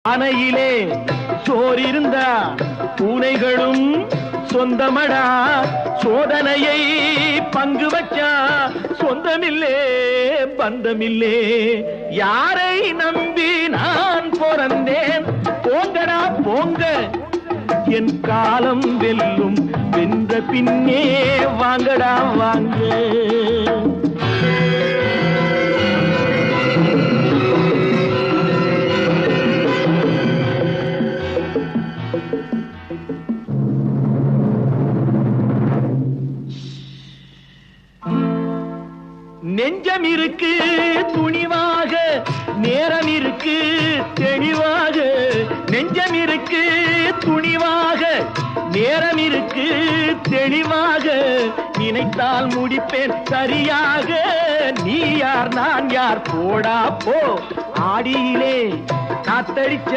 அணையிலே சோறிருந்தா பூனைகளும் சொந்தமடா. சோதனையை பங்கு வச்சா சொந்தமில்லே பந்தமில்லே. யாரை நம்பி நான் பிறந்தேன்? போங்கடா போங்க, என் காலம் வெல்லும். வென்ற பின்னே வாங்கடா வாங்க. நெஞ்சம் இருக்கு துணிவாக, நேரம் இருக்கு தெளிவாக. நெஞ்சம் இருக்கு துணிவாக, நேரம் இருக்கு தெளிவாக. நினைத்தால் முடிப்பேன் சரியாக. நீ யார் நான் யார் போடா போ. ஆடியிலே காத்தடிச்ச